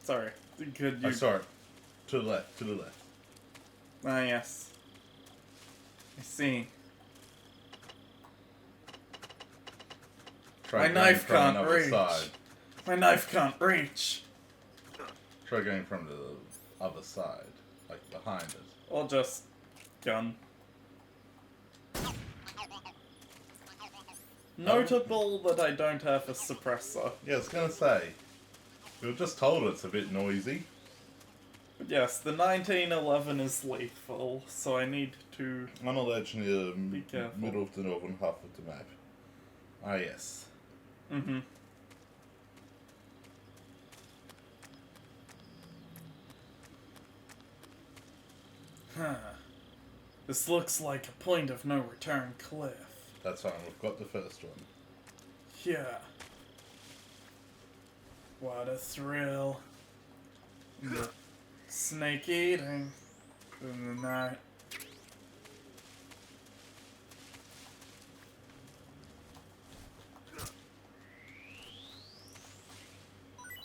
Sorry. Could you... I saw it. To the left, to the left. Ah, yes. I see. Try My going knife from can't another reach. side. My knife can't reach. Try going from the other side, like behind it. Or just gun. Notable that I don't have a suppressor. Yeah, I was gonna say. We were just told it's a bit noisy. But yes, the 1911 is lethal, so I need to... On a ledge near the Be careful. middle of the northern half of the map. Ah, yes. Mm-hmm. Huh. This looks like a point of no return cliff. That's fine, we've got the first one. Yeah. What a thrill. The snake eating in the night.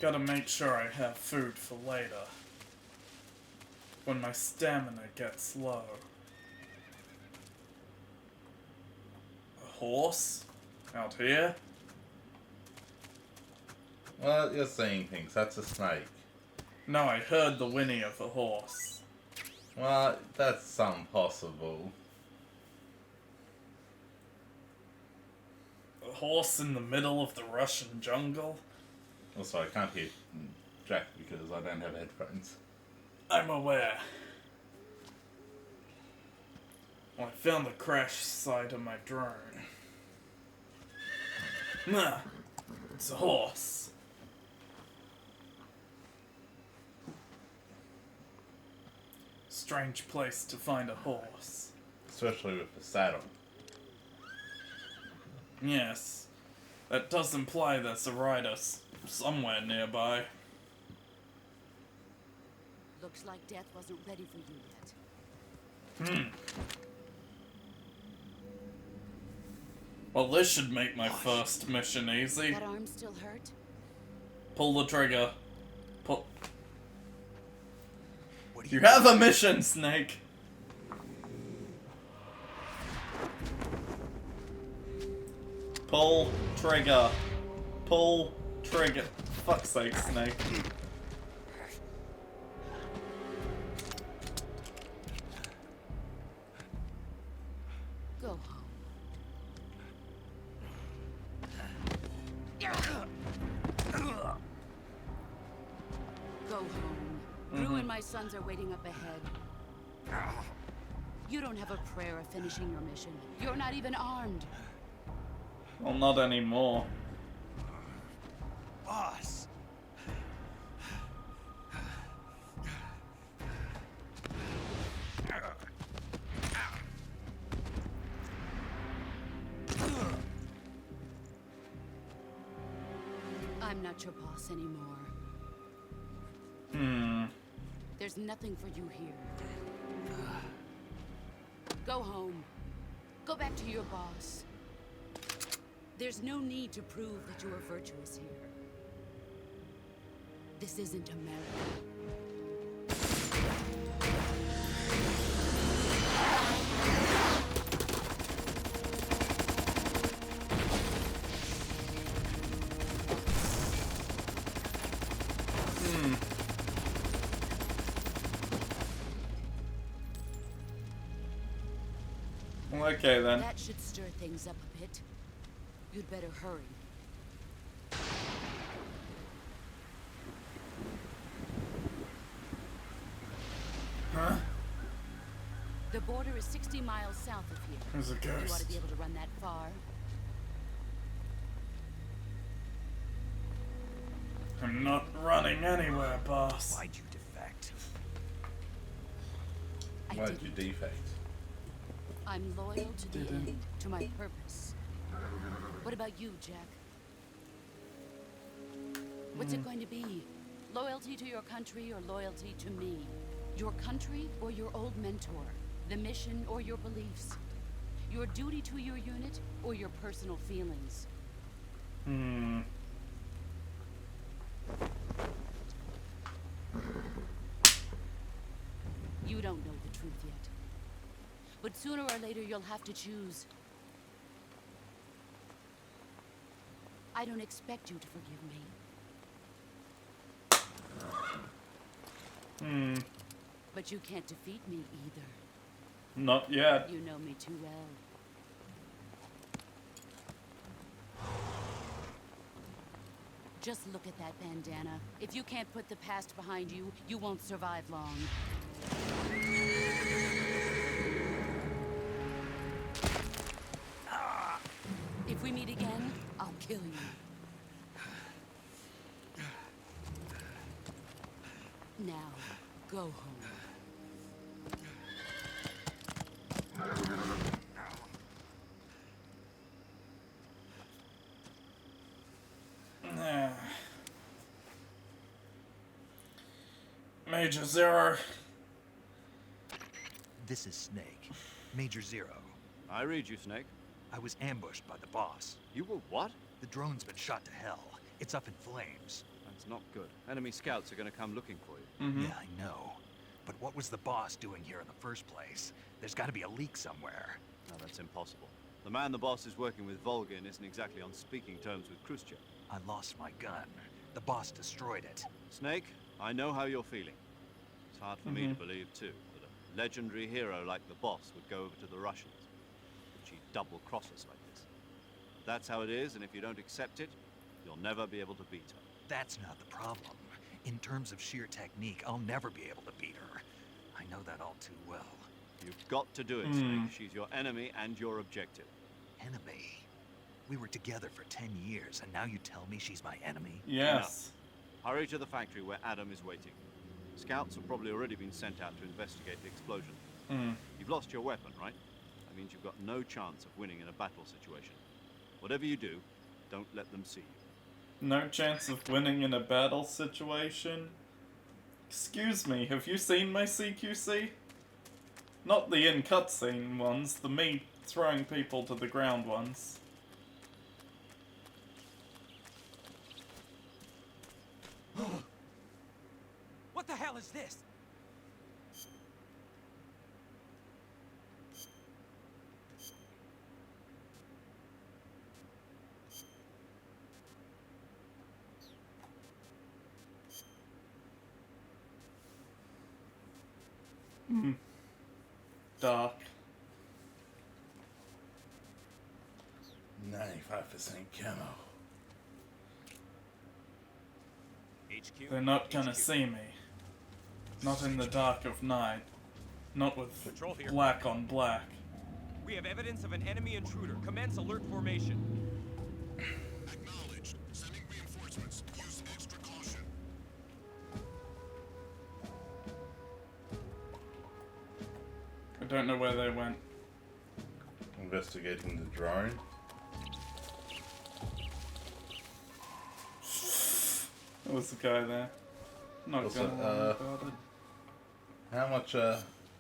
Gotta make sure I have food for later. When my stamina gets low. A horse? Out here? Well, you're seeing things. That's a snake. No, I heard the whinny of a horse. Well, that's impossible. A horse in the middle of the Russian jungle? Also, I can't hear Jack because I don't have headphones. I'm aware. Well, I found the crash site of my drone. Nah, it's a horse. Strange place to find a horse. Especially with the saddle. Yes, that does imply there's a rider somewhere nearby. Looks like death wasn't ready for you yet. Well, this should make my first mission easy. That arm still hurt? Pull the trigger. Pull. You have a mission, Snake. Pull trigger. Pull trigger. Fuck's sake, Snake. Go home. Go home. Drew and my sons are waiting up ahead. You don't have a prayer of finishing your mission. You're not even armed. Well, not anymore. Boss! I'm not your boss anymore. There's nothing for you here. Go home. Go back to your boss. There's no need to prove that you are virtuous here. This isn't America. Okay then. That should stir things up a bit. You'd better hurry. Huh? The border is 60 miles south of here. There's a ghost. You ought to be able to run that far. I'm not running anywhere, boss. Why'd you defect? Why'd you defect? I'm loyal to the end, to my purpose. What about you, Jack? What's it going to be? Loyalty to your country or loyalty to me? Your country or your old mentor? The mission or your beliefs? Your duty to your unit or your personal feelings? You don't know the truth yet. But sooner or later, you'll have to choose. I don't expect you to forgive me. But you can't defeat me either. Not yet. You know me too well. Just look at that bandana. If you can't put the past behind you, you won't survive long. If we meet again, I'll kill you. Now, go home. Major Zero. This is Snake. Major Zero. I read you, Snake. I was ambushed by the boss. You were what? The drone's been shot to hell. It's up in flames. That's not good. Enemy scouts are going to come looking for you. Yeah, I know. But what was the boss doing here in the first place? There's got to be a leak somewhere. No, that's impossible. The man the boss is working with, Volgin, isn't exactly on speaking terms with Khrushchev. I lost my gun. The boss destroyed it. Snake, I know how you're feeling. It's hard for me to believe, too, that a legendary hero like the boss would go over to the Russians. That she'd double-cross us like this. That's how it is, and if you don't accept it, you'll never be able to beat her. That's not the problem. In terms of sheer technique, I'll never be able to beat her. I know that all too well. You've got to do it, Snake. She's your enemy and your objective. Enemy? We were together for 10 years, and now you tell me she's my enemy? Yes. Hurry to the factory where Adam is waiting. Scouts have probably already been sent out to investigate the explosion. You've lost your weapon, right? That means you've got no chance of winning in a battle situation. Whatever you do, don't let them see you. No chance of winning in a battle situation? Excuse me, have you seen my CQC? Not the in cutscene ones, the me throwing people to the ground ones. What the hell is this? Dark. 95% camo. HQ? They're not gonna see me. Not in the dark of night. Not with Control here. black on black. We have evidence of an enemy intruder. Commence alert formation. Acknowledged. Sending reinforcements. Use extra caution. I don't know where they went. Investigating the drone. There was a guy there. Not Also, gonna worry about it. How much,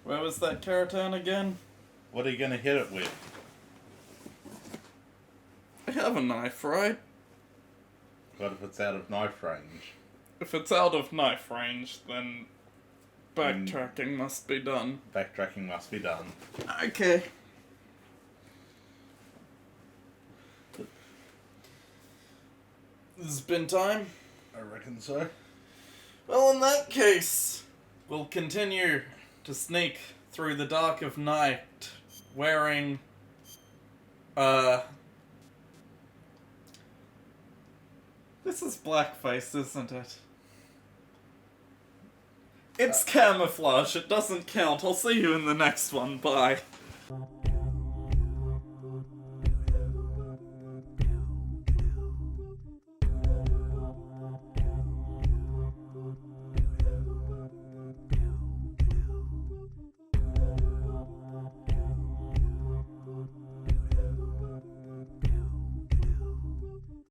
Where was that Keratin again? what are you gonna hit it with? I have a knife, right? What if it's out of knife range? If it's out of knife range, then backtracking must be done. Backtracking must be done. Okay. This has been time. I reckon so. Well, in that case, we'll continue to sneak through the dark of night, wearing, this is blackface, isn't it? It's camouflage, it doesn't count. I'll see you in the next one, bye.